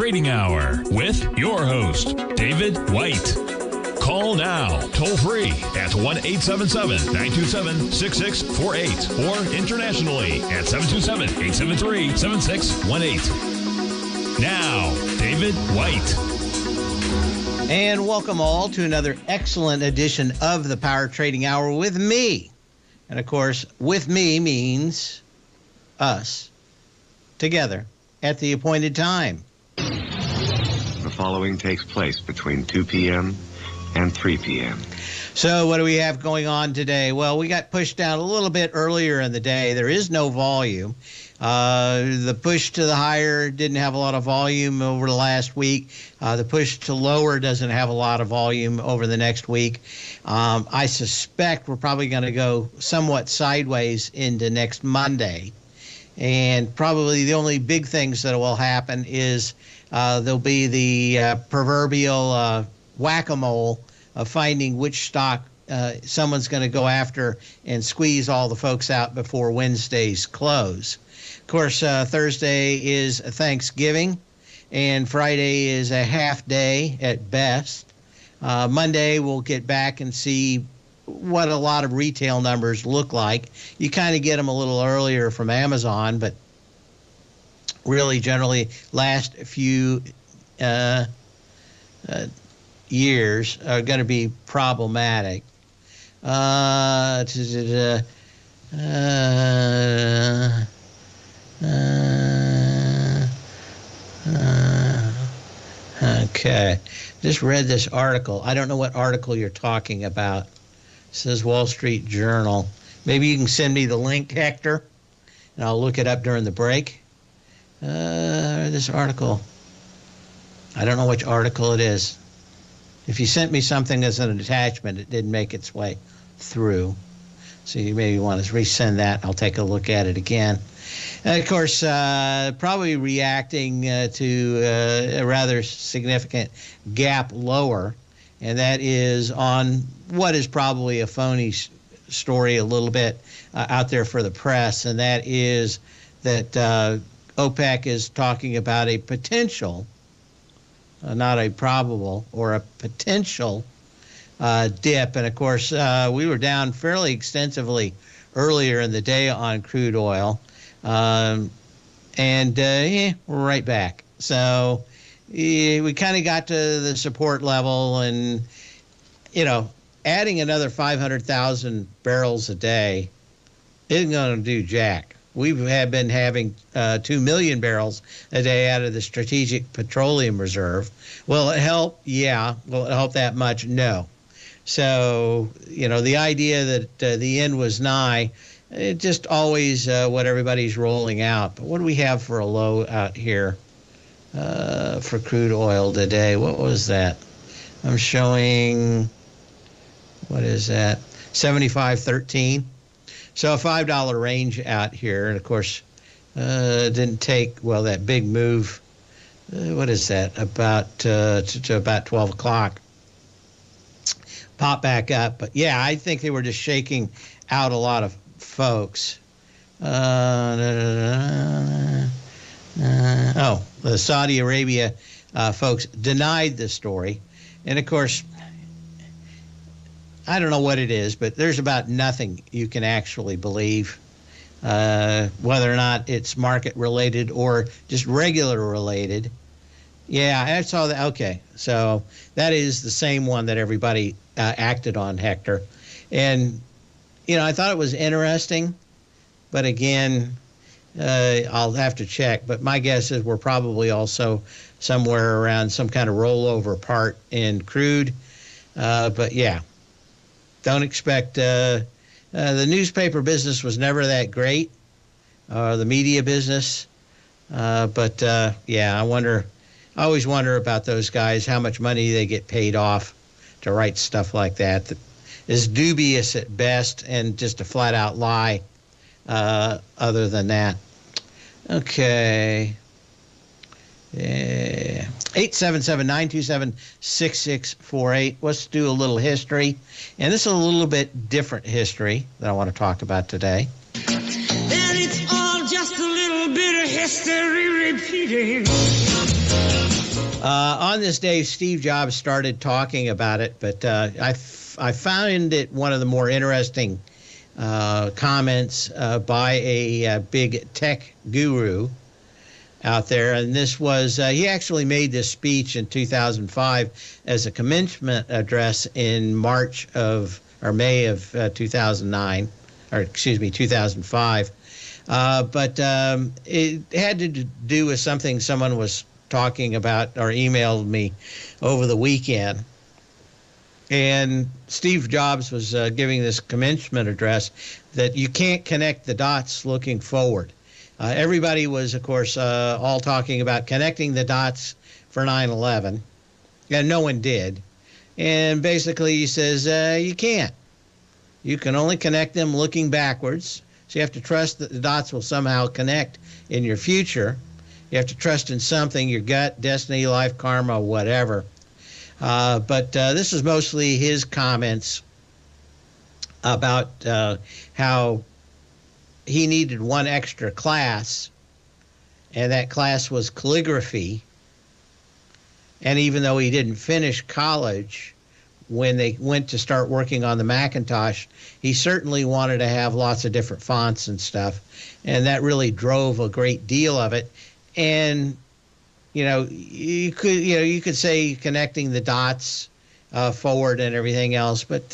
Trading Hour with your host, David White. Call now, toll free at 1-877-927-6648 or internationally at 727-873-7618. Now, David White. And welcome all to another excellent edition of the Power Trading Hour with me. And of course, with me means us together at the appointed time. The following takes place between 2 p.m. and 3 p.m. So what do we have going on today? Well, we got pushed down a little bit earlier in the day. There is no volume. The push to the higher didn't have a lot of volume over the last week. The push to lower doesn't have a lot of volume over the next week. I suspect we're probably going to go somewhat sideways into next Monday. And probably the only big things that will happen is there'll be the proverbial whack-a-mole of finding which stock someone's going to go after and squeeze all the folks out before Wednesday's close. Of course, Thursday is Thanksgiving, and Friday is a half day at best. Monday, we'll get back and see what a lot of retail numbers look like. You kind of get them a little earlier from Amazon, but really generally last few years are going to be problematic. Okay. Just read this article. I don't know what article you're talking about. It says Wall Street Journal. Maybe you can send me the link, Hector, and I'll look it up during the break. This article. I don't know which article it is. If you sent me something as an attachment, it didn't make its way through. So you maybe want to resend that. I'll take a look at it again. And of course, probably reacting to a rather significant gap lower, and that is on what is probably a phony story a little bit out there for the press, and that is that OPEC is talking about a potential, not a probable, or a potential dip. And of course, we were down fairly extensively earlier in the day on crude oil. We're right back. So we kind of got to the support level, and, adding another 500,000 barrels a day isn't going to do jack. We have been having 2 million barrels a day out of the Strategic Petroleum Reserve. Will it help? Yeah. Will it help that much? No. So, the idea that the end was nigh, it just always what everybody's rolling out. But what do we have for a low out here for crude oil today? What was that? I'm showing, what is that? 75.13. So a $5 range out here. And of course, didn't take, that big move. What is that? About to about 12 o'clock. Pop back up. But yeah, I think they were just shaking out a lot of folks. The Saudi Arabia folks denied the story. And of course, I don't know what it is, but there's about nothing you can actually believe, whether or not it's market related or just regular related. Yeah, I saw that. Okay, so that is the same one that everybody acted on, Hector. And, I thought it was interesting, but again, I'll have to check. But my guess is we're probably also somewhere around some kind of rollover part in crude. But yeah, don't expect the newspaper business was never that great, the media business. But yeah, I always wonder about those guys, how much money they get paid off to write stuff like that is dubious at best and just a flat out lie other than that. Okay. 877-927-6648. Let's do a little history. And this is a little bit different history that I want to talk about today. And it's all just a little bit of history repeating. On this day, Steve Jobs started talking about it, but I found it one of the more interesting comments by a big tech guru out there. And this was, he actually made this speech in 2005 as a commencement address in May of 2009, or excuse me, 2005. But it had to do with something someone was talking about or emailed me over the weekend. And Steve Jobs was giving this commencement address that you can't connect the dots looking forward. Everybody was, of course, all talking about connecting the dots for 9/11, and no one did. And basically he says, you can't. You can only connect them looking backwards. So you have to trust that the dots will somehow connect in your future. You have to trust in something, your gut, destiny, life, karma, whatever. But this is mostly his comments about how he needed one extra class, and that class was calligraphy. And even though he didn't finish college, when they went to start working on the Macintosh, he certainly wanted to have lots of different fonts and stuff, and that really drove a great deal of it. And you could say connecting the dots forward and everything else, but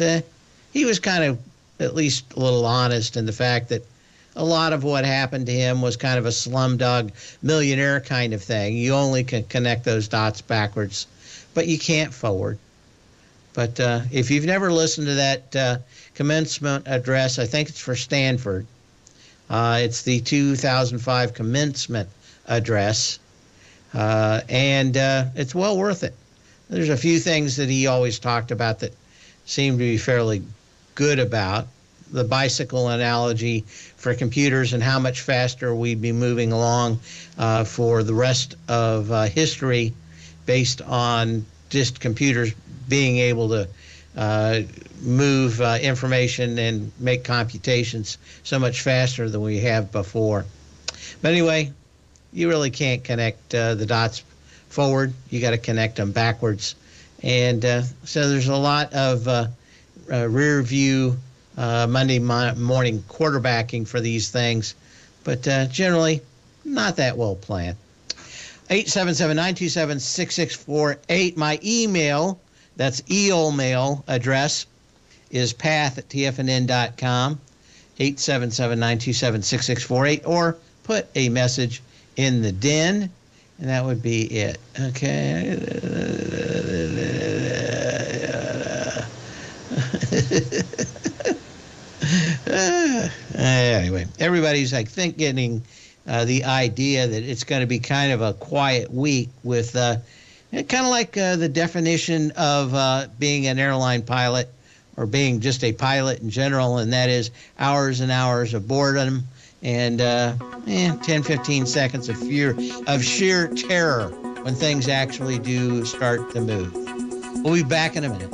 he was kind of at least a little honest in the fact that a lot of what happened to him was kind of a slumdog millionaire kind of thing. You only can connect those dots backwards, but you can't forward. But if you've never listened to that commencement address, I think it's for Stanford. It's the 2005 commencement address, and it's well worth it. There's a few things that he always talked about that seem to be fairly good about. The bicycle analogy for computers and how much faster we'd be moving along for the rest of history based on just computers being able to move information and make computations so much faster than we have before. But anyway, you really can't connect the dots forward. You got to connect them backwards. And so there's a lot of rear view Monday morning quarterbacking for these things, but generally not that well planned. 877-927-6648. My email, that's mail address, is path@tfnn.com, 877-927-6648, or put a message in the den, and that would be it. Okay. Anyway, everybody's, I think, getting the idea that it's going to be kind of a quiet week with kind of like the definition of being an airline pilot or being just a pilot in general, and that is hours and hours of boredom and 10, 15 seconds of sheer terror when things actually do start to move. We'll be back in a minute.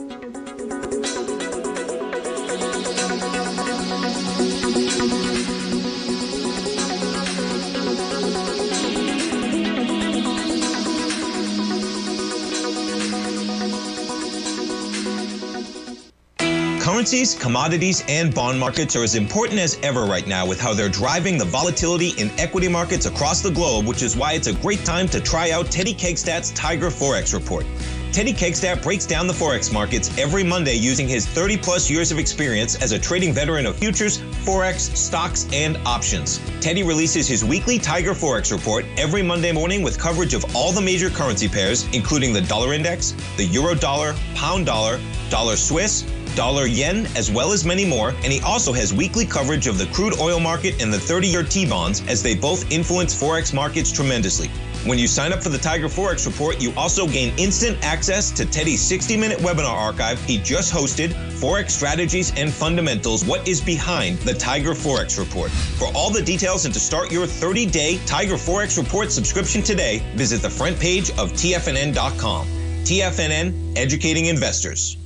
Currencies, commodities, and bond markets are as important as ever right now with how they're driving the volatility in equity markets across the globe, which is why it's a great time to try out Teddy Kegstad's Tiger Forex Report. Teddy Kegstad breaks down the Forex markets every Monday using his 30-plus years of experience as a trading veteran of futures, Forex, stocks, and options. Teddy releases his weekly Tiger Forex Report every Monday morning with coverage of all the major currency pairs, including the dollar index, the euro dollar, pound dollar, dollar Swiss, dollar yen, as well as many more, and he also has weekly coverage of the crude oil market and the 30-year T-bonds, as they both influence Forex markets tremendously. When you sign up for the Tiger Forex Report, you also gain instant access to Teddy's 60-minute webinar archive he just hosted, Forex Strategies and Fundamentals, What is Behind the Tiger Forex Report. For all the details and to start your 30-day Tiger Forex Report subscription today, visit the front page of TFNN.com. TFNN, educating investors.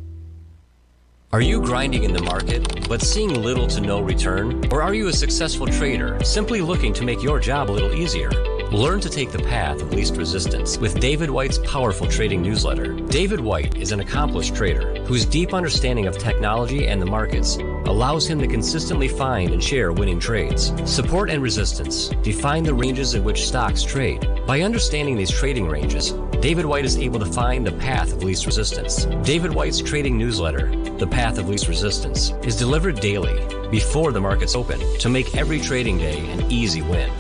Are you grinding in the market, but seeing little to no return? Or are you a successful trader, simply looking to make your job a little easier? Learn to take the path of least resistance with David White's powerful trading newsletter. David White is an accomplished trader whose deep understanding of technology and the markets allows him to consistently find and share winning trades. Support and resistance define the ranges in which stocks trade. By understanding these trading ranges, David White is able to find the path of least resistance. David White's trading newsletter, The Path of Least Resistance, is delivered daily before the markets open to make every trading day an easy win.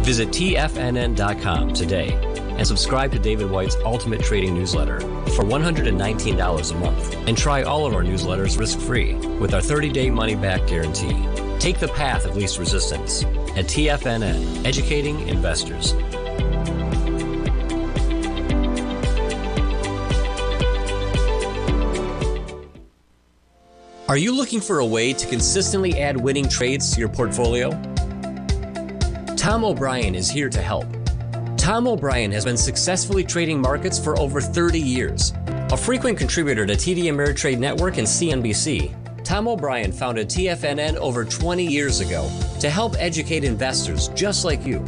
Visit TFNN.com today and subscribe to David White's Ultimate Trading Newsletter for $119 a month. And try all of our newsletters risk-free with our 30-day money-back guarantee. Take the path of least resistance at TFNN, educating investors. Are you looking for a way to consistently add winning trades to your portfolio? Tom O'Brien is here to help. Tom O'Brien has been successfully trading markets for over 30 years. A frequent contributor to TD Ameritrade Network and CNBC, Tom O'Brien founded TFNN over 20 years ago to help educate investors just like you.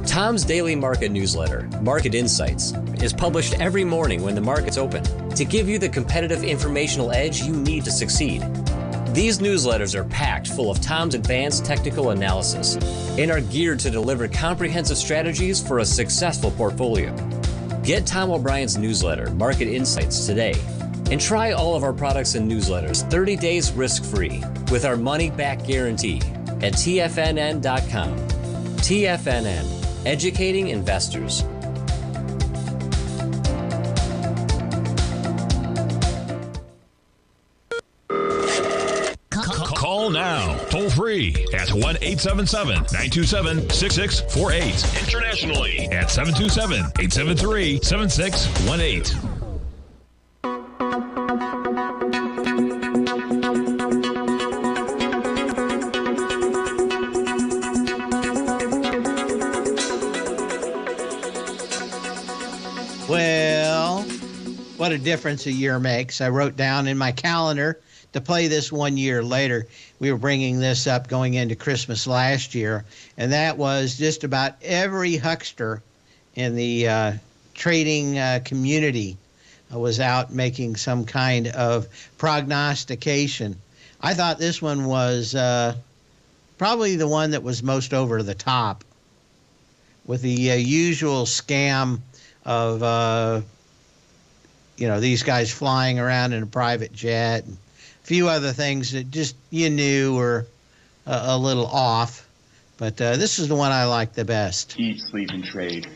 Tom's daily market newsletter, Market Insights, is published every morning when the markets open to give you the competitive informational edge you need to succeed. These newsletters are packed full of Tom's advanced technical analysis and are geared to deliver comprehensive strategies for a successful portfolio. Get Tom O'Brien's newsletter, Market Insights, today and try all of our products and newsletters 30 days risk-free with our money-back guarantee at TFNN.com. TFNN, educating investors. Call now, toll free at 1-877-927-6648. Internationally at 727-873-7618. Well, what a difference a year makes. I wrote down in my calendar to play this 1 year later. We were bringing this up going into Christmas last year, and that was just about every huckster in the trading community was out making some kind of prognostication. I thought this one was probably the one that was most over the top with the usual scam of, these guys flying around in a private jet and few other things that just you knew were a little off. But this is the one I like the best. Eat, sleep, and trade.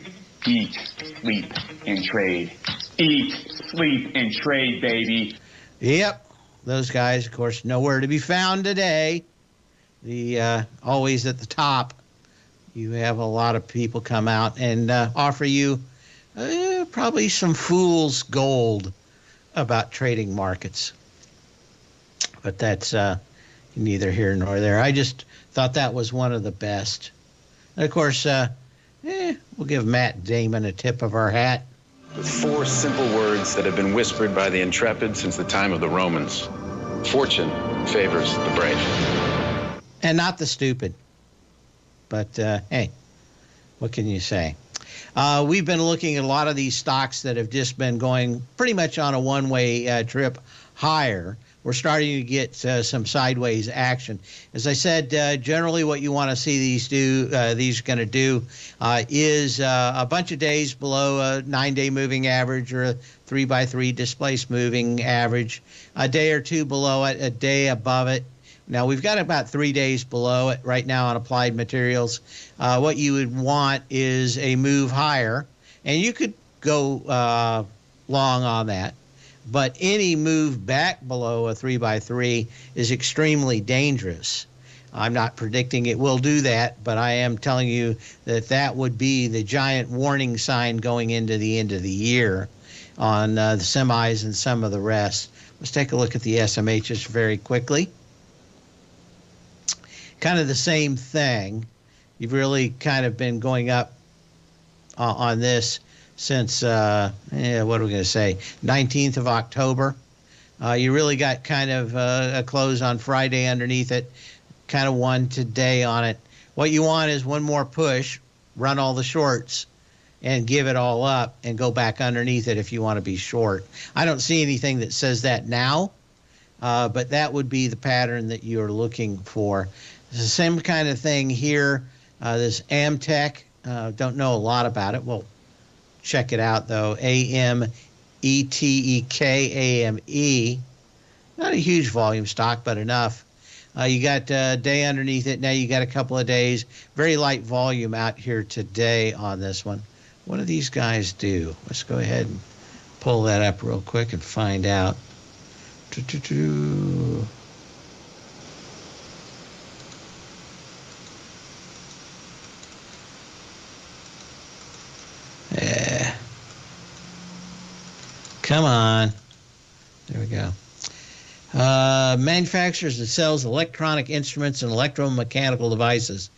Eat, sleep, and trade. Eat, sleep, and trade, baby. Yep. Those guys, of course, nowhere to be found today. The always at the top. You have a lot of people come out and offer you probably some fool's gold about trading markets. But that's neither here nor there. I just thought that was one of the best. And of course, we'll give Matt Damon a tip of our hat. With 4 simple words that have been whispered by the intrepid since the time of the Romans. Fortune favors the brave. And not the stupid. But, hey, what can you say? We've been looking at a lot of these stocks that have just been going pretty much on a one-way trip higher. We're starting to get some sideways action. As I said, generally what you want to see these going to do is a bunch of days below a 9-day moving average or a 3x3 displaced moving average, a day or two below it, a day above it. Now, we've got about 3 days below it right now on applied materials. What you would want is a move higher, and you could go long on that. But any move back below a 3x3 is extremely dangerous. I'm not predicting it will do that, but I am telling you that that would be the giant warning sign going into the end of the year on the semis and some of the rest. Let's take a look at the SMHs very quickly. Kind of the same thing. You've really kind of been going up on this since, what are we going to say, 19th of October. You really got kind of a close on Friday underneath it, kind of one today on it. What you want is one more push run all the shorts and give it all up and go back underneath it if you want to be short. I don't see anything that says that now, but that would be the pattern that you're looking for. It's the same kind of thing here. This Amtech, don't know a lot about it. Well, check it out, though. AMETEK, AME. Not a huge volume stock, but enough. You got a day underneath it. Now you got a couple of days. Very light volume out here today on this one. What do these guys do? Let's go ahead and pull that up real quick and find out. Yeah. Come on. There we go. Manufactures and sells electronic instruments and electromechanical devices.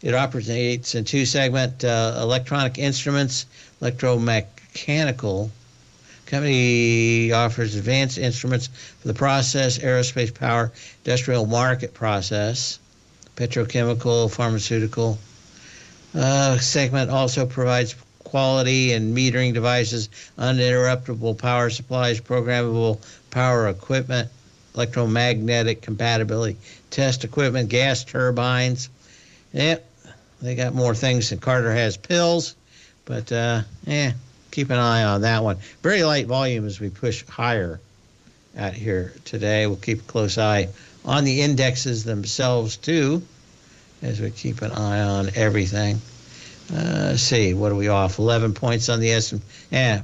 It operates in two segments, electronic instruments, electromechanical. Company offers advanced instruments for the process, aerospace, power, industrial market process, petrochemical, pharmaceutical. Segment also provides quality and metering devices, uninterruptible power supplies, programmable power equipment, electromagnetic compatibility test equipment, gas turbines. Yep, they got more things than Carter has pills, but keep an eye on that one. Very light volume as we push higher out here today. We'll keep a close eye on the indexes themselves too, as we keep an eye on everything. Let's see, what are we off? 11 points on the S&P,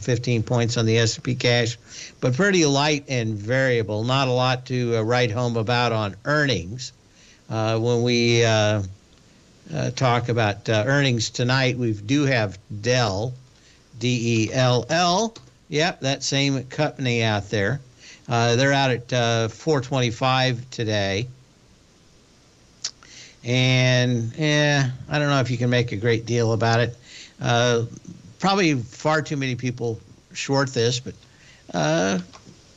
15 points on the S&P cash, but pretty light and variable. Not a lot to write home about on earnings. When we talk about earnings tonight, we do have Dell, DELL. Yep, that same company out there. They're out at 425 today. And I don't know if you can make a great deal about it. Probably far too many people short this, but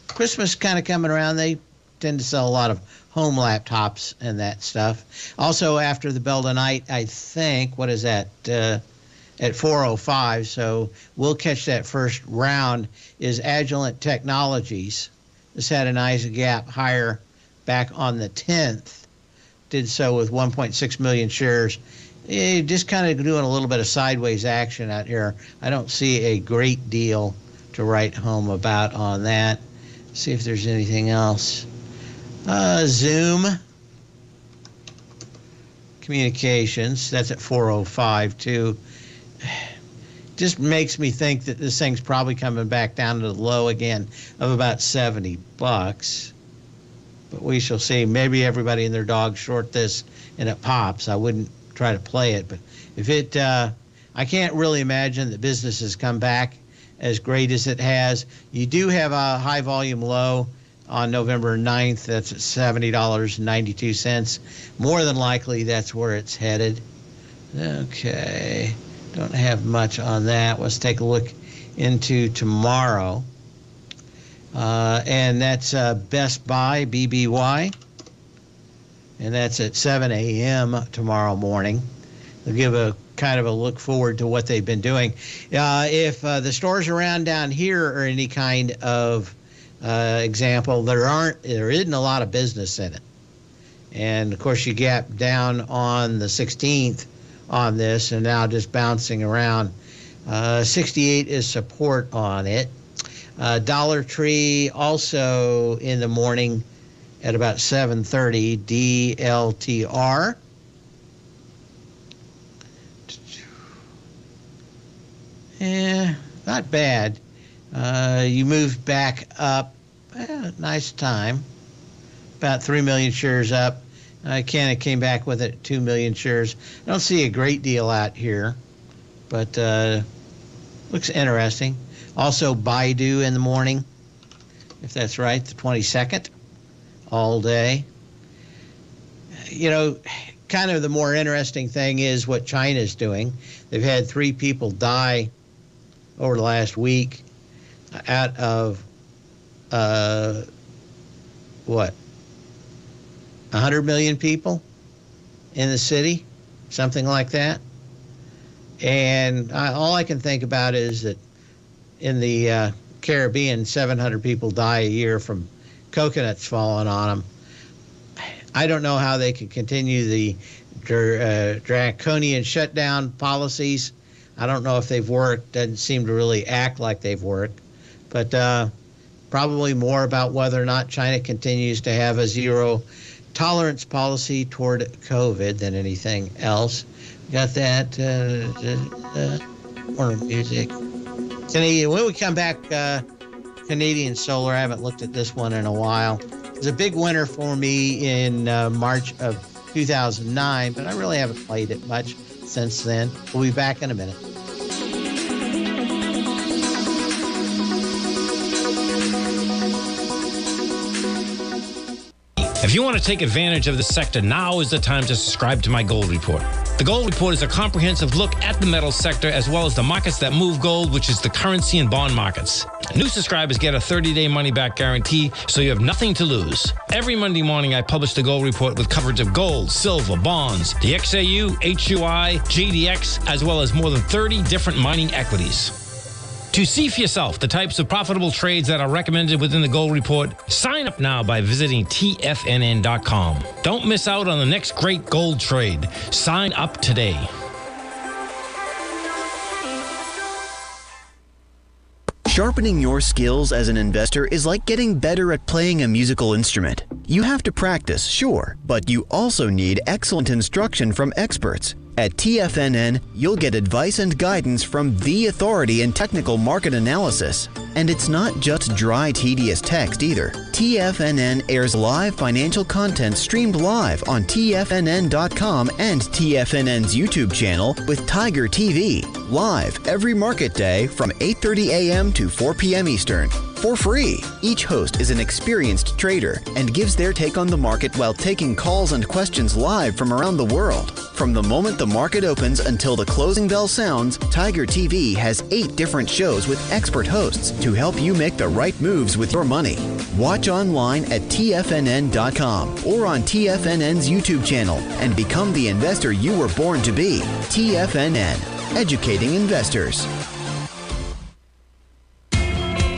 Christmas kind of coming around. They tend to sell a lot of home laptops and that stuff. Also, after the bell tonight, I think, what is that, at 4:05, so we'll catch that first round, is Agilent Technologies. This had a nice gap higher back on the 10th. Did so with 1.6 million shares. Just kind of doing a little bit of sideways action out here. I don't see a great deal to write home about on that. See if there's anything else. Zoom Communications, that's at 4:05 too. Just makes me think that this thing's probably coming back down to the low again of about $70. But we shall see. Maybe everybody and their dog short this and it pops. I wouldn't try to play it. But if it, I can't really imagine that business has come back as great as it has. You do have a high volume low on November 9th. That's at $70.92. More than likely, that's where it's headed. Okay. Don't have much on that. Let's take a look into tomorrow. And that's Best Buy, BBY. And that's at 7 a.m. tomorrow morning. They'll give a kind of a look forward to what they've been doing. If the stores around down here are any kind of example, there isn't a lot of business in it. And, of course, you gap down on the 16th on this and now just bouncing around. 68 is support on it. Dollar Tree also in the morning at about 7:30, DLTR. Not bad. You moved back up. Nice time. About 3 million shares up. Canada came back with it 2 million shares. I don't see a great deal out here, but looks interesting. Also, Baidu in the morning, if that's right, the 22nd, all day. You know, kind of the more interesting thing is what China's doing. They've had 3 people die over the last week out of, 100 million people in the city, something like that. And all I can think about is that in the Caribbean, 700 people die a year from coconuts falling on them. I don't know how they can continue the draconian shutdown policies. I don't know if they've worked. Doesn't seem to really act like they've worked. But probably more about whether or not China continues to have a zero tolerance policy toward COVID than anything else. Got that? More music. Canadian. When we come back, Canadian Solar. I haven't looked at this one in a while. It was a big winner for me in March of 2009, but I really haven't played it much since then. We'll be back in a minute. If you want to take advantage of the sector, now is the time to subscribe to my Gold Report. The Gold Report is a comprehensive look at the metals sector as well as the markets that move gold, which is the currency and bond markets. New subscribers get a 30-day money-back guarantee, so you have nothing to lose. Every Monday morning, I publish the Gold Report with coverage of gold, silver, bonds, the XAU, HUI, GDX, as well as more than 30 different mining equities. To see for yourself the types of profitable trades that are recommended within the Gold Report, sign up now by visiting TFNN.com. Don't miss out on the next great gold trade. Sign up today. Sharpening your skills as an investor is like getting better at playing a musical instrument. You have to practice, sure, but you also need excellent instruction from experts. At TFNN, you'll get advice and guidance from the authority in technical market analysis. And it's not just dry, tedious text either. TFNN airs live financial content streamed live on TFNN.com and TFNN's YouTube channel with Tiger TV, live every market day from 8:30 a.m. to 4 p.m. Eastern. For free. Each host is an experienced trader and gives their take on the market while taking calls and questions live from around the world. From the moment the market opens until the closing bell sounds, Tiger TV has 8 different shows with expert hosts to help you make the right moves with your money. Watch online at TFNN.com or on TFNN's YouTube channel and become the investor you were born to be. TFNN, educating investors.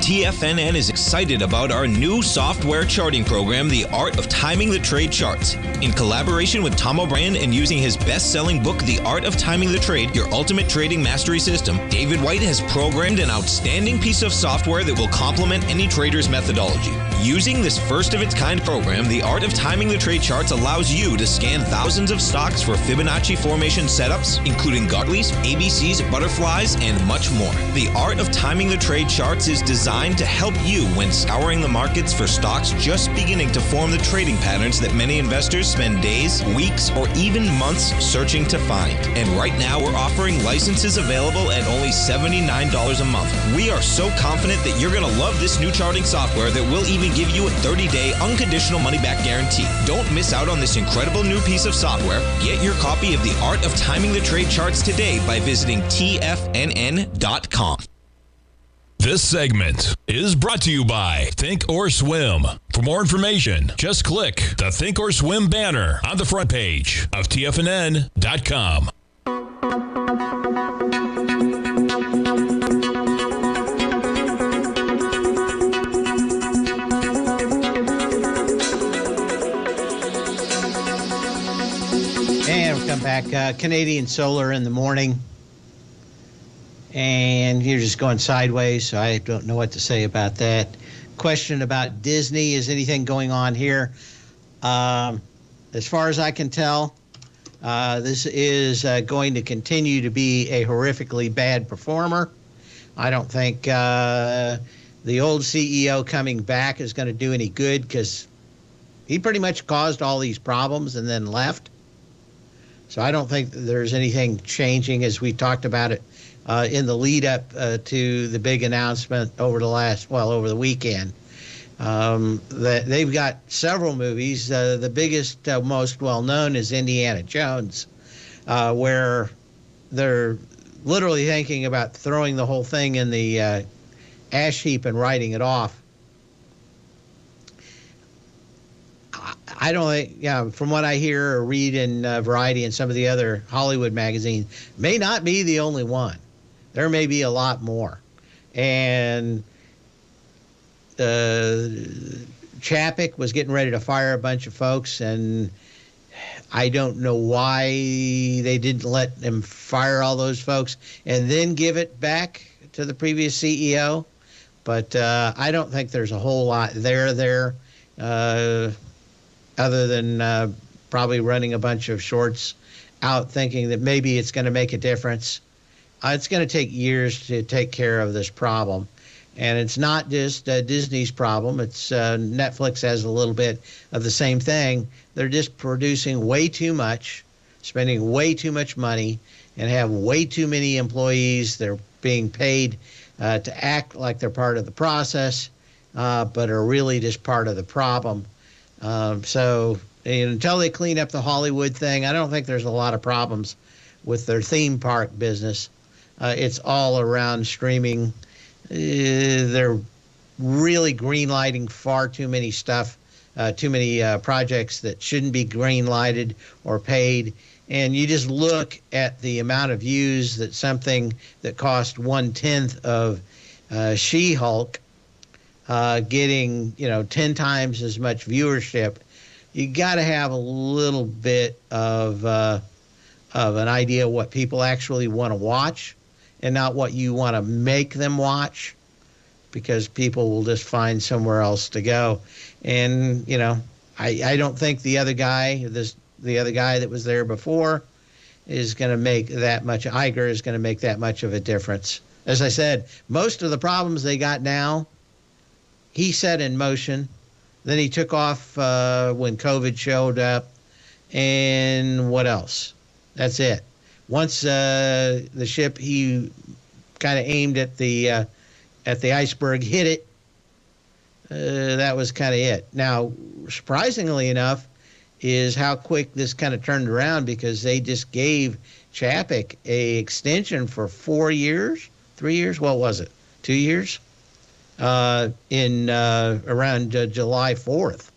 TFNN is excited about our new software charting program, The Art of Timing the Trade Charts. In collaboration with Tom O'Brien and using his best-selling book, The Art of Timing the Trade, Your Ultimate Trading Mastery System, David White has programmed an outstanding piece of software that will complement any trader's methodology. Using this first-of-its-kind program, The Art of Timing the Trade Charts allows you to scan thousands of stocks for Fibonacci formation setups, including Gartley's, ABC's, butterflies, and much more. The Art of Timing the Trade Charts is designed to help you when scouring the markets for stocks just beginning to form the trading patterns that many investors spend days, weeks, or even months searching to find. And right now, we're offering licenses available at only $79 a month. We are so confident that you're going to love this new charting software that will even give you a 30-day unconditional money-back guarantee. Don't miss out on this incredible new piece of software. Get your copy of The Art of Timing the Trade Charts today by visiting TFNN.com. This segment is brought to you by Thinkorswim. For more information, just click the Thinkorswim banner on the front page of TFNN.com. And we'll come back. Canadian Solar in the morning. And you're just going sideways, so I don't know what to say about that. Question about Disney. Is anything going on here? As far as I can tell, this is going to continue to be a horrifically bad performer. I don't think the old CEO coming back is going to do any good because he pretty much caused all these problems and then left. So I don't think there's anything changing as we talked about it in the lead up to the big announcement over the weekend. That they've got several movies. The biggest, most well-known is Indiana Jones, where they're literally thinking about throwing the whole thing in the ash heap and writing it off. I don't think, from what I hear or read in Variety and some of the other Hollywood magazines, may not be the only one. There may be a lot more. And Chapek was getting ready to fire a bunch of folks, and I don't know why they didn't let him fire all those folks and then give it back to the previous CEO. But I don't think there's a whole lot there, other than probably running a bunch of shorts out thinking that maybe it's going to make a difference. It's going to take years to take care of this problem. And it's not just Disney's problem. It's Netflix has a little bit of the same thing. They're just producing way too much, spending way too much money, and have way too many employees. They're being paid to act like they're part of the process, but are really just part of the problem. So until they clean up the Hollywood thing, I don't think there's a lot of problems with their theme park business. It's all around streaming. They're really green-lighting far too many stuff, too many projects that shouldn't be green-lighted or paid. And you just look at the amount of views that something that cost 1/10 of She-Hulk getting 10 times as much viewership. You got to have a little bit of an idea what people actually want to watch, and not what you want to make them watch, because people will just find somewhere else to go. And I don't think the other guy that was there before is going to make that much. Iger is going to make that much of a difference. As I said, most of the problems they got now, he set in motion. Then he took off when COVID showed up. And what else? That's it. Once the ship he kind of aimed at the iceberg hit it, that was kind of it. Now, surprisingly enough, is how quick this kind of turned around, because they just gave Chapek a extension for 4 years, 3 years. What was it? 2 years? In around July 4th.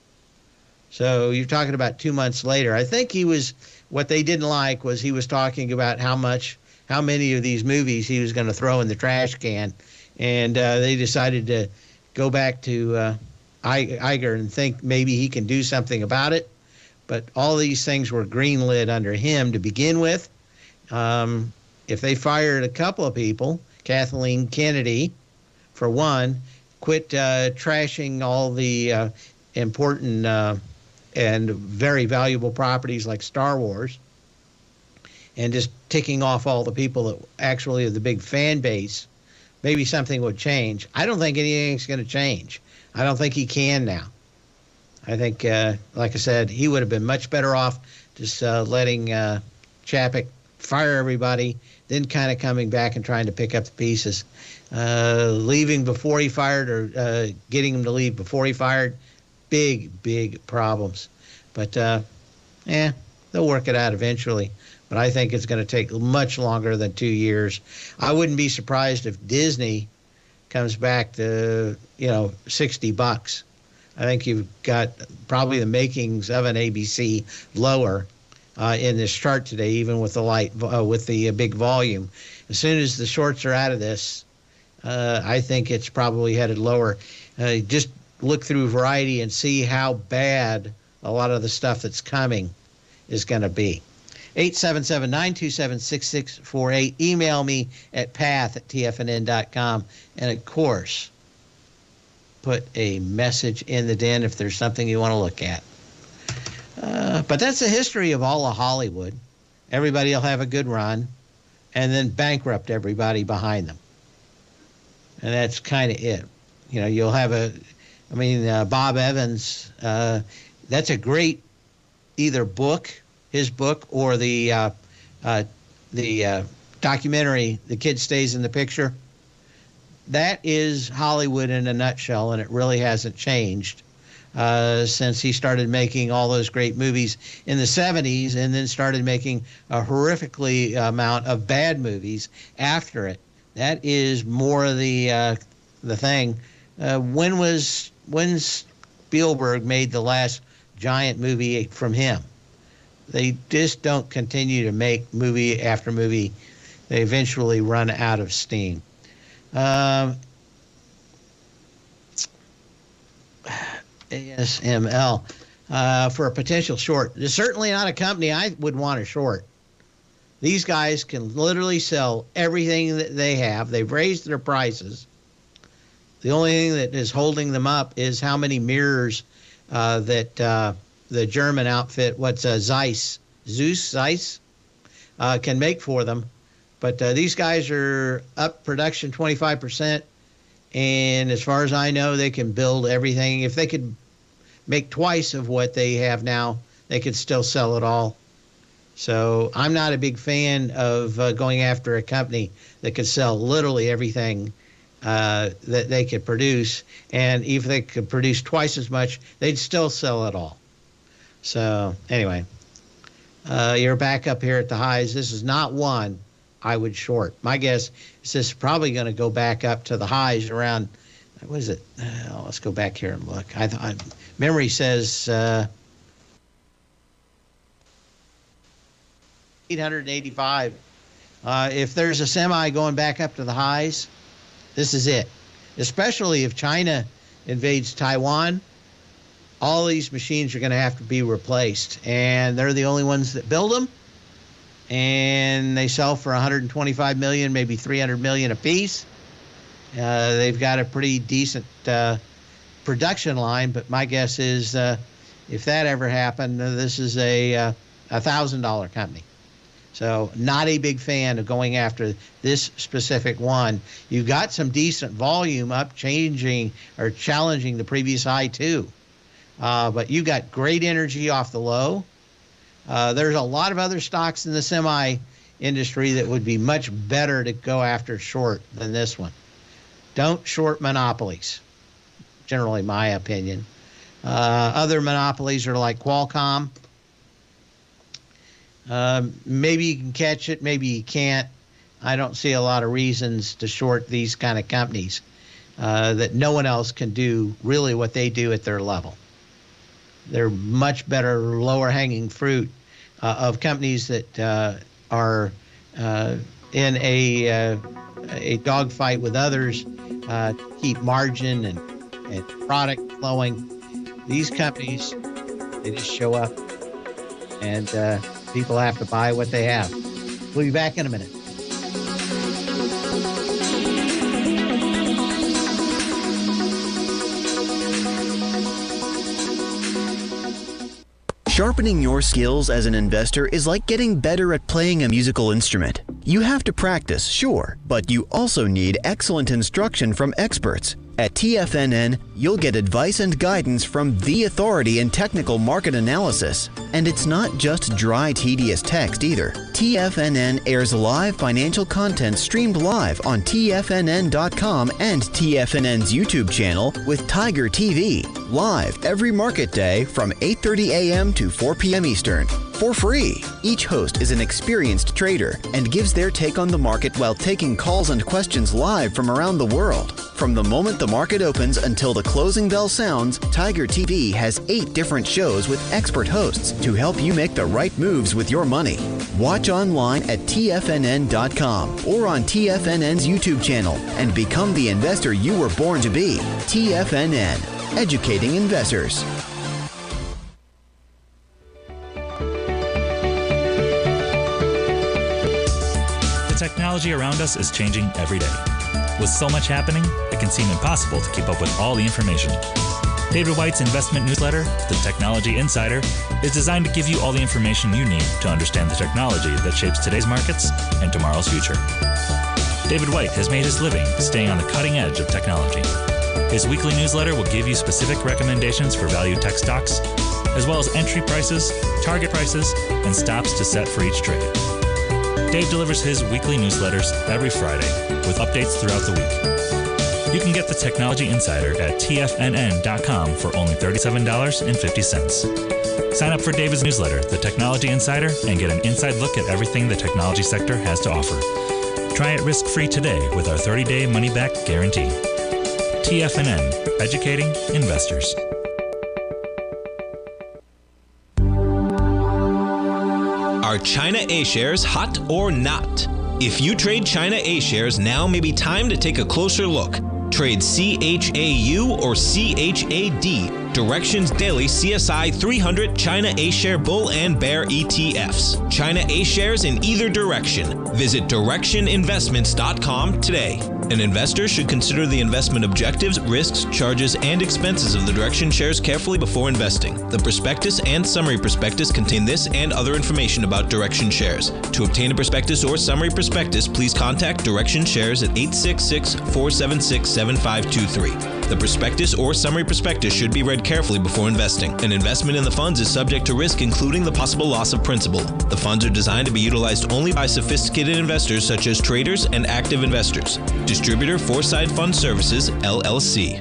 So you're talking about 2 months later. I think what they didn't like was he was talking about how many of these movies he was going to throw in the trash can. And they decided to go back to Iger and think maybe he can do something about it. But all these things were greenlit under him to begin with. If they fired a couple of people, Kathleen Kennedy, for one, quit trashing all the important and very valuable properties like Star Wars, and just ticking off all the people that actually have the big fan base, maybe something would change. I don't think anything's going to change. I don't think he can now. I think, like I said, he would have been much better off just letting Chapek fire everybody, then kind of coming back and trying to pick up the pieces. Leaving before he fired, or getting him to leave before he fired, big problems. But, they'll work it out eventually. But I think it's going to take much longer than 2 years. I wouldn't be surprised if Disney comes back to, $60. I think you've got probably the makings of an ABC lower in this chart today, even with the big volume. As soon as the shorts are out of this, I think it's probably headed lower. Just look through Variety and see how bad a lot of the stuff that's coming is going to be. 877-927-6648. Email me at path@tfnn.com. And, of course, put a message in the den if there's something you want to look at. But that's the history of all of Hollywood. Everybody will have a good run and then bankrupt everybody behind them. And that's kind of it. You'll have Bob Evans, that's a great either book, his book, or the documentary, The Kid Stays in the Picture. That is Hollywood in a nutshell, and it really hasn't changed since he started making all those great movies in the 70s, and then started making a horrifically amount of bad movies after it. That is more of the thing. When Spielberg made the last giant movie from him. They just don't continue to make movie after movie. They eventually run out of steam. ASML for a potential short. There's certainly not a company I would want to short. These guys can literally sell everything that they have. They've raised their prices. The only thing that is holding them up is how many mirrors that the German outfit, Zeiss, can make for them. But these guys are up production 25%. And as far as I know, they can build everything. If they could make twice of what they have now, they could still sell it all. So I'm not a big fan of going after a company that could sell literally everything that they could produce. And if they could produce twice as much, they'd still sell it all. So anyway, you're back up here at the highs. This is not one I would short. My guess is this is probably going to go back up to the highs around, what is it? Let's go back here and look. Memory says 885. If there's a semi going back up to the highs, this is it. Especially if China invades Taiwan, all these machines are going to have to be replaced. And they're the only ones that build them. And they sell for $125 million, maybe $300 million a piece. They've got a pretty decent production line, but my guess is if that ever happened, this is a $1,000 company. So not a big fan of going after this specific one. You've got some decent volume up, challenging the previous high too. But you've got great energy off the low. There's a lot of other stocks in the semi industry that would be much better to go after short than this one. Don't short monopolies, generally my opinion. Other monopolies are like Qualcomm. Maybe you can catch it, maybe you can't. I don't see a lot of reasons to short these kind of companies that no one else can do really what they do at their level. They're much better lower hanging fruit of companies that are in a dogfight with others, keep margin and product flowing. These companies, they just show up and people have to buy what they have. We'll be back in a minute. Sharpening your skills as an investor is like getting better at playing a musical instrument. You have to practice, sure, but you also need excellent instruction from experts. At TFNN, you'll get advice and guidance from the authority in technical market analysis. And it's not just dry, tedious text either. TFNN airs live financial content streamed live on TFNN.com and TFNN's YouTube channel with Tiger TV, live every market day from 8:30 a.m. to 4 p.m. Eastern. For free. Each host is an experienced trader and gives their take on the market while taking calls and questions live from around the world. From the moment the market opens until the closing bell sounds, Tiger TV has 8 different shows with expert hosts to help you make the right moves with your money. Watch online at TFNN.com or on TFNN's YouTube channel and become the investor you were born to be. TFNN, educating investors. The technology around us is changing every day. With so much happening, it can seem impossible to keep up with all the information. David White's investment newsletter, The Technology Insider, is designed to give you all the information you need to understand the technology that shapes today's markets and tomorrow's future. David White has made his living staying on the cutting edge of technology. His weekly newsletter will give you specific recommendations for value tech stocks, as well as entry prices, target prices, and stops to set for each trade. Dave delivers his weekly newsletters every Friday with updates throughout the week. You can get the Technology Insider at TFNN.com for only $37.50. Sign up for David's newsletter, The Technology Insider, and get an inside look at everything the technology sector has to offer. Try it risk-free today with our 30-day money-back guarantee. TFNN, educating investors. Are China A-shares hot or not? If you trade China A-shares, now may be time to take a closer look. Trade CHAU or CHAD, Directions Daily CSI 300 China A-share Bull and Bear ETFs. China A-shares in either direction. Visit directioninvestments.com today. An investor should consider the investment objectives, risks, charges, and expenses of the Direction shares carefully before investing. The prospectus and summary prospectus contain this and other information about Direction shares. To obtain a prospectus or summary prospectus, please contact Direction shares at 866-476-7523. The prospectus or summary prospectus should be read carefully before investing. An investment in the funds is subject to risk, including the possible loss of principal. The funds are designed to be utilized only by sophisticated investors such as traders and active investors. Distributor Foreside Fund Services, LLC.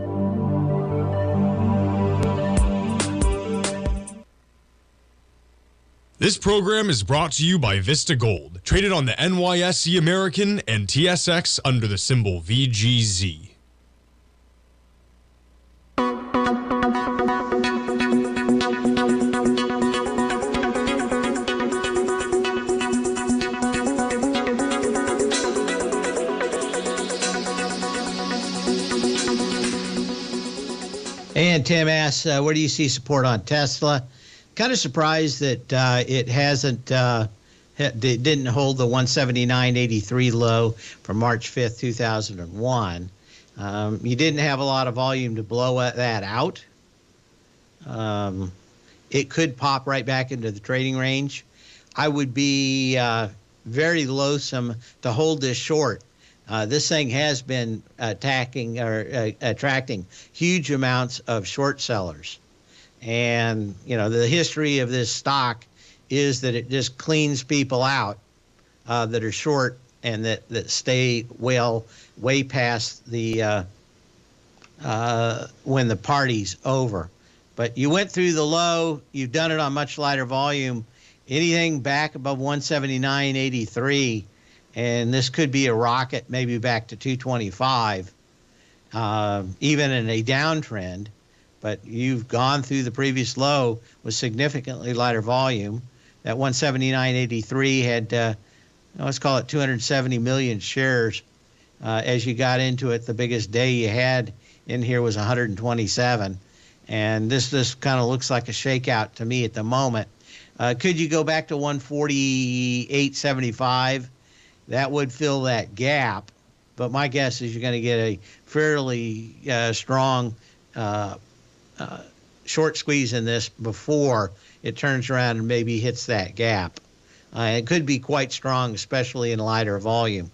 This program is brought to you by Vista Gold, traded on the NYSE American and TSX under the symbol VGZ. And Tim asks, where do you see support on Tesla? Kind of surprised that it didn't hold the 179.83 low from March 5th, 2001. You didn't have a lot of volume to blow that out. It could pop right back into the trading range. I would be very loathsome to hold this short. This thing has been attracting huge amounts of short sellers. And, you know, the history of this stock is that it just cleans people out that are short and that stay way past the when the party's over. But you went through the low. You've done it on much lighter volume. Anything back above 179.83, and this could be a rocket maybe back to 225, even in a downtrend. But you've gone through the previous low with significantly lighter volume. That 179.83 had, let's call it 270 million shares. As you got into it, the biggest day you had in here was 127. And this kind of looks like a shakeout to me at the moment. Could you go back to 148.75? That would fill that gap. But my guess is you're going to get a fairly strong short squeeze in this before it turns around and maybe hits that gap. It could be quite strong, especially in lighter volume.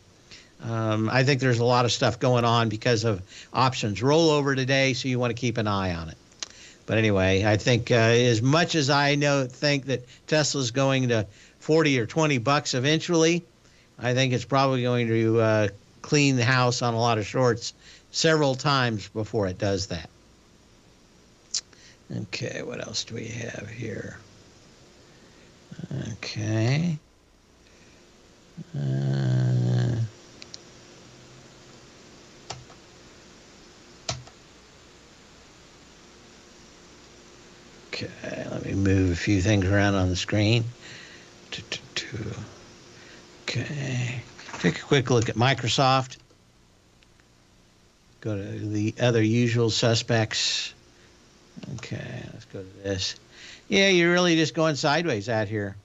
I think there's a lot of stuff going on because of options rollover today, so you want to keep an eye on it. But anyway, I think as much as I think that Tesla's going to 40 or 20 bucks eventually, I think it's probably going to clean the house on a lot of shorts several times before it does that. Okay, what else do we have here? Okay. Okay, let me move a few things around on the screen. Okay, take a quick look at Microsoft. Go to the other usual suspects. Okay, let's go to this. Yeah, you're really just going sideways out here.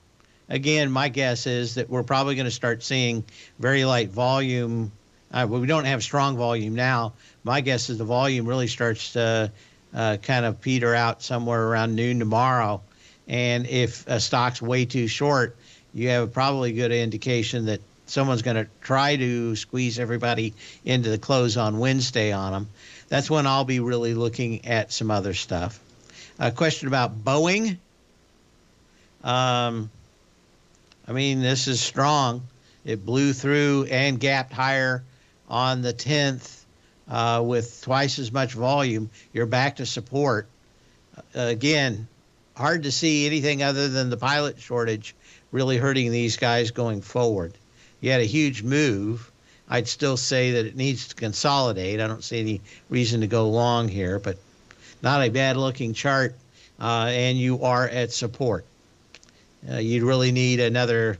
Again, my guess is that we're probably going to start seeing very light volume. We don't have strong volume now. My guess is the volume really starts to kind of peter out somewhere around noon tomorrow. And if a stock's way too short, you have a probably good indication that someone's going to try to squeeze everybody into the close on Wednesday on them. That's when I'll be really looking at some other stuff. A question about Boeing. I mean, this is strong. It blew through and gapped higher on the 10th with twice as much volume. You're back to support. Again, hard to see anything other than the pilot shortage really hurting these guys going forward. You had a huge move. I'd still say that it needs to consolidate. I don't see any reason to go long here, but not a bad looking chart, and you are at support. you'd really need another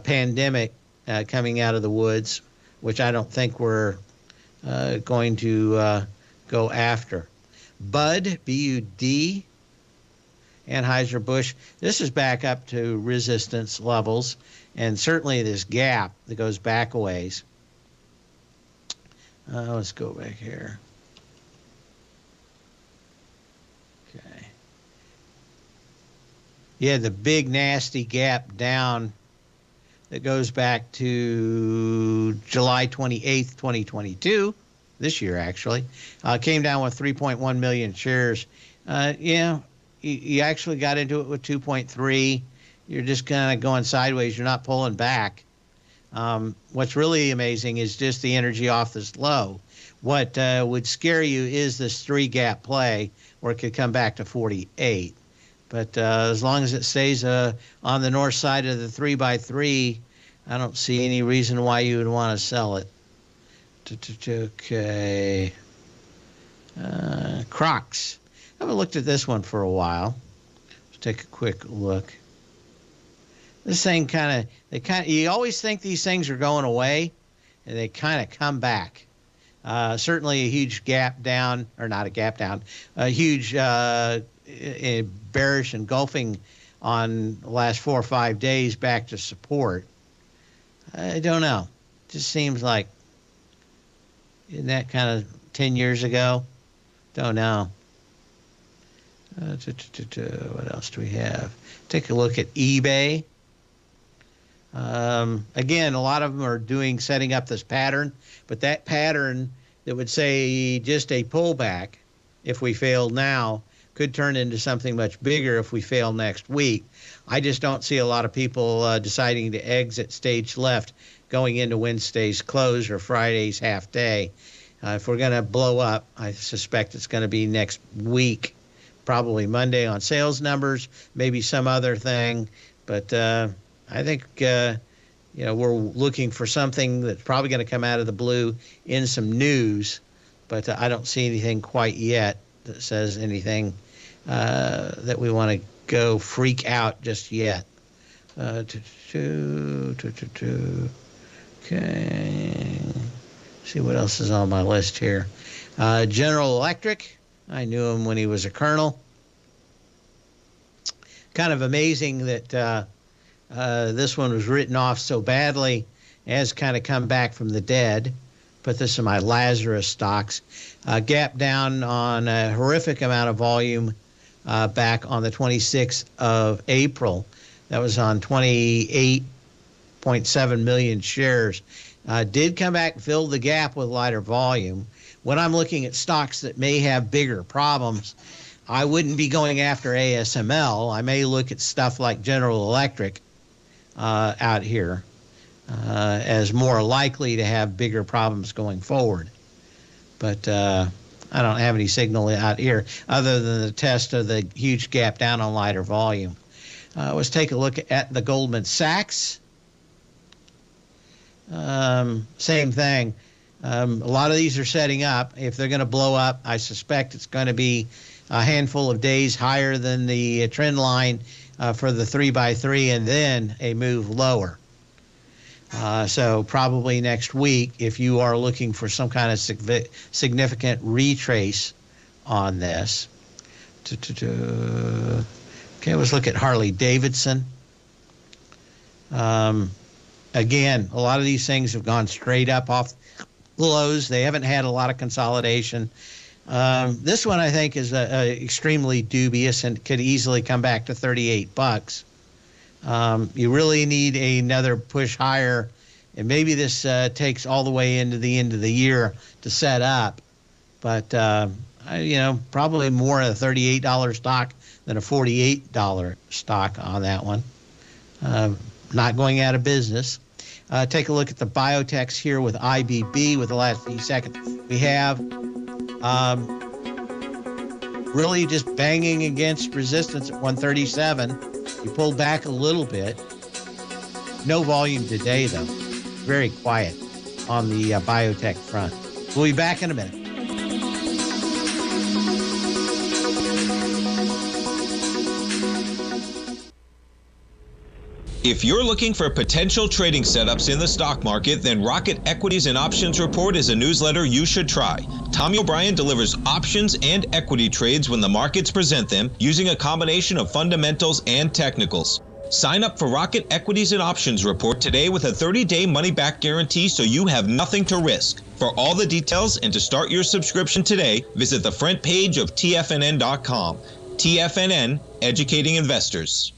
pandemic coming out of the woods, which I don't think we're going to go after. Bud, B-U-D, Anheuser-Busch, this is back up to resistance levels, and certainly this gap that goes back a ways. Let's go back here. Okay. Yeah, the big nasty gap down that goes back to July 28th, 2022, this year actually, came down with 3.1 million shares. You actually got into it with 2.3. You're just kind of going sideways. You're not pulling back. What's really amazing is just the energy off this low. What would scare you is this 3-gap play where it could come back to 48. But as long as it stays on the north side of the 3x3, I don't see any reason why you would want to sell it. Okay. Crocs. I haven't looked at this one for a while. Let's take a quick look. This thing you always think these things are going away, and they kind of come back. Certainly a huge gap down, or not a gap down, a huge bearish engulfing on the last 4 or 5 days back to support. I don't know. Just seems like, isn't that kind of 10 years ago? Don't know. What else do we have? Take a look at eBay. Again, a lot of them are setting up this pattern, but that pattern that would say just a pullback, if we fail now, could turn into something much bigger if we fail next week. I just don't see a lot of people deciding to exit stage left going into Wednesday's close or Friday's half day. If we're going to blow up, I suspect it's going to be next week, probably Monday on sales numbers, maybe some other thing. But I think we're looking for something that's probably going to come out of the blue in some news, but I don't see anything quite yet that says anything that we want to go freak out just yet. Okay. See what else is on my list here. General Electric. I knew him when he was a colonel. Kind of amazing that this one was written off so badly, has kind of come back from the dead. Put this in my Lazarus stocks. Gap down on a horrific amount of volume back on the 26th of April. That was on 28.7 million shares. Did come back and fill the gap with lighter volume. When I'm looking at stocks that may have bigger problems, I wouldn't be going after ASML. I may look at stuff like General Electric out here as more likely to have bigger problems going forward. But I don't have any signal out here other than the test of the huge gap down on lighter volume. Let's take a look at the Goldman Sachs. Same thing. A lot of these are setting up. If they're going to blow up, I suspect it's going to be a handful of days higher than the trend line for the 3x3 and then a move lower. So probably next week, if you are looking for some kind of significant retrace on this. Okay, let's look at Harley Davidson. Again, a lot of these things have gone straight up off the lows. They haven't had a lot of consolidation. This one, I think, is extremely dubious and could easily come back to $38. You really need another push higher, and maybe this takes all the way into the end of the year to set up. But probably more a $38 stock than a $48 stock on that one. Not going out of business. Take a look at the biotechs here with IBB with the last few seconds. We have really just banging against resistance at 137. You pulled back a little bit. No volume today, though. Very quiet on the biotech front. We'll be back in a minute. If you're looking for potential trading setups in the stock market, then Rocket Equities and Options Report is a newsletter you should try. Tommy O'Brien delivers options and equity trades when the markets present them, using a combination of fundamentals and technicals. Sign up for Rocket Equities and Options Report today with a 30-day money-back guarantee, so you have nothing to risk. For all the details and to start your subscription today, visit the front page of TFNN.com. TFNN, educating investors.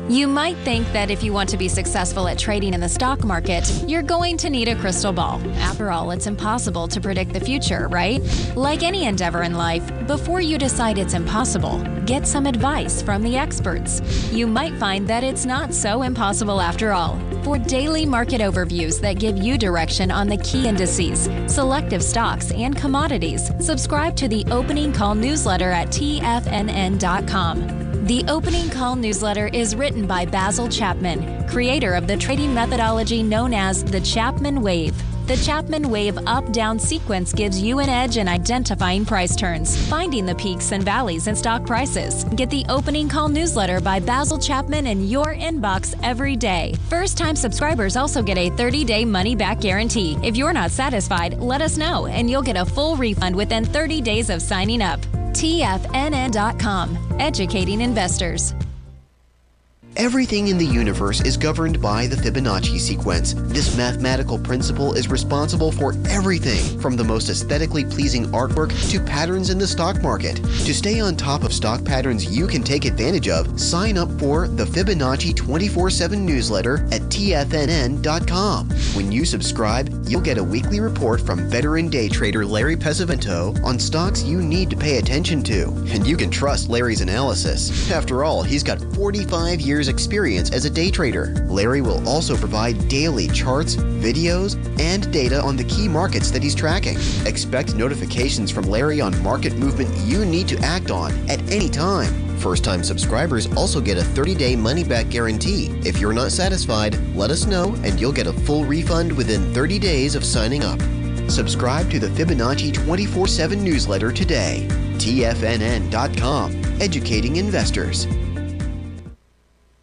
You might think that if you want to be successful at trading in the stock market, you're going to need a crystal ball. After all, it's impossible to predict the future, right? Like any endeavor in life, before you decide it's impossible, get some advice from the experts. You might find that it's not so impossible after all. For daily market overviews that give you direction on the key indices, selective stocks, and commodities, subscribe to the Opening Call newsletter at TFNN.com. The Opening Call newsletter is written by Basil Chapman, creator of the trading methodology known as the Chapman Wave. The Chapman Wave up-down sequence gives you an edge in identifying price turns, finding the peaks and valleys in stock prices. Get the Opening Call newsletter by Basil Chapman in your inbox every day. First-time subscribers also get a 30-day money-back guarantee. If you're not satisfied, let us know, and you'll get a full refund within 30 days of signing up. TFNN.com, educating investors. Everything in the universe is governed by the Fibonacci sequence. This mathematical principle is responsible for everything from the most aesthetically pleasing artwork to patterns in the stock market. To stay on top of stock patterns you can take advantage of, sign up for the Fibonacci 24/7 newsletter at TFNN.com. When you subscribe, you'll get a weekly report from veteran day trader Larry Pesavento on stocks you need to pay attention to. And you can trust Larry's analysis. After all, he's got 45 years experience as a day trader. Larry will also provide daily charts, videos, and data on the key markets that he's tracking. Expect notifications from Larry on market movement you need to act on at any time. First-time subscribers also get a 30-day money-back guarantee. If you're not satisfied, let us know and you'll get a full refund within 30 days of signing up. Subscribe to the Fibonacci 24/7 newsletter today. TFNN.com, educating investors.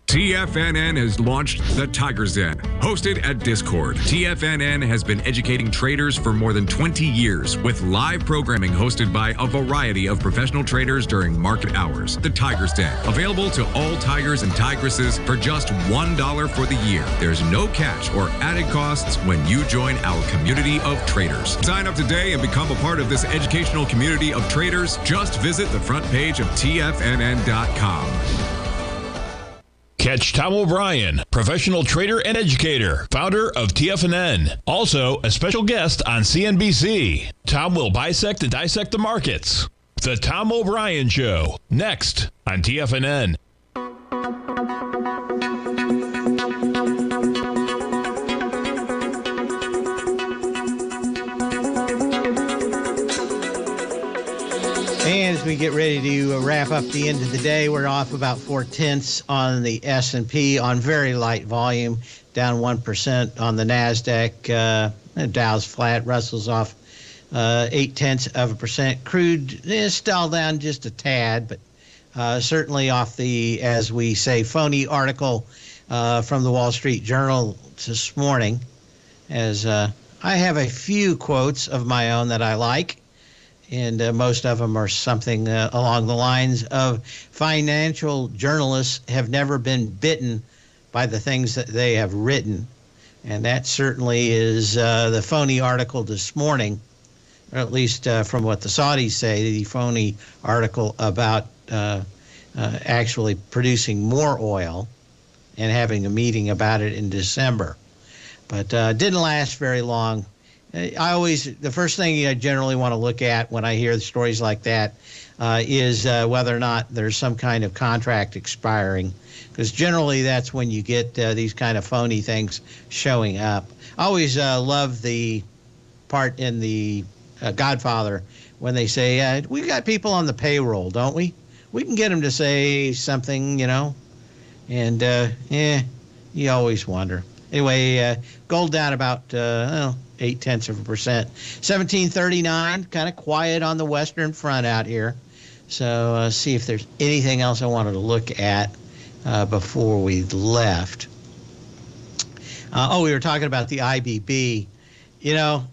TFNN has launched the Tiger's Den, hosted at Discord. TFNN has been educating traders for more than 20 years, with live programming hosted by a variety of professional traders during market hours. The Tiger's Den, available to all tigers and tigresses for just $1 for the year. There's no catch or added costs when you join our community of traders. Sign up today and become a part of this educational community of traders. Just visit the front page of TFNN.com. Catch Tom O'Brien, professional trader and educator, founder of TFNN. Also, a special guest on CNBC. Tom will bisect and dissect the markets. The Tom O'Brien Show, next on TFNN. And as we get ready to wrap up the end of the day, we're off about 0.4 on the S&P on very light volume, down 1% on the NASDAQ. Dow's flat, Russell's off 0.8%. Crude is still down just a tad, but certainly off the, as we say, phony article from the Wall Street Journal this morning. As I have a few quotes of my own that I like. And most of them are something along the lines of financial journalists have never been bitten by the things that they have written. And that certainly is the phony article this morning, or at least from what the Saudis say, the phony article about actually producing more oil and having a meeting about it in December. But didn't last very long. The first thing I generally want to look at when I hear the stories like that is whether or not there's some kind of contract expiring, because generally that's when you get these kind of phony things showing up. I always love the part in the Godfather when they say, we've got people on the payroll, don't we? We can get them to say something, you know, and you always wonder. Anyway, gold down about 0.8%. 1739, kind of quiet on the Western Front out here. So see if there's anything else I wanted to look at before we left. We were talking about the IBB. You know,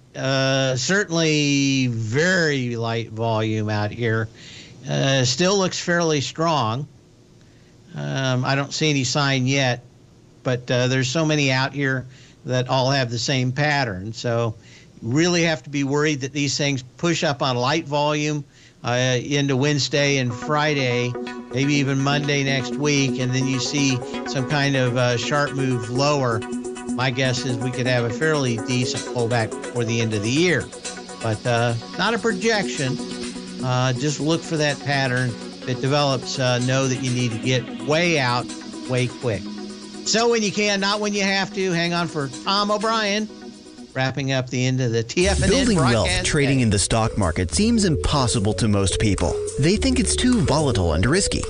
certainly very light volume out here. Still looks fairly strong. I don't see any sign yet, but there's so many out here that all have the same pattern. So really have to be worried that these things push up on light volume into Wednesday and Friday, maybe even Monday next week, and then you see some kind of sharp move lower. My guess is we could have a fairly decent pullback before the end of the year, but not a projection. Just look for that pattern. If it develops, know that you need to get way out, way quick. So when you can, not when you have to. Hang on for Tom O'Brien, wrapping up the end of the TFNN Building wealth broadcast trading day. in the stock market seems impossible to most people. They think it's too volatile and risky.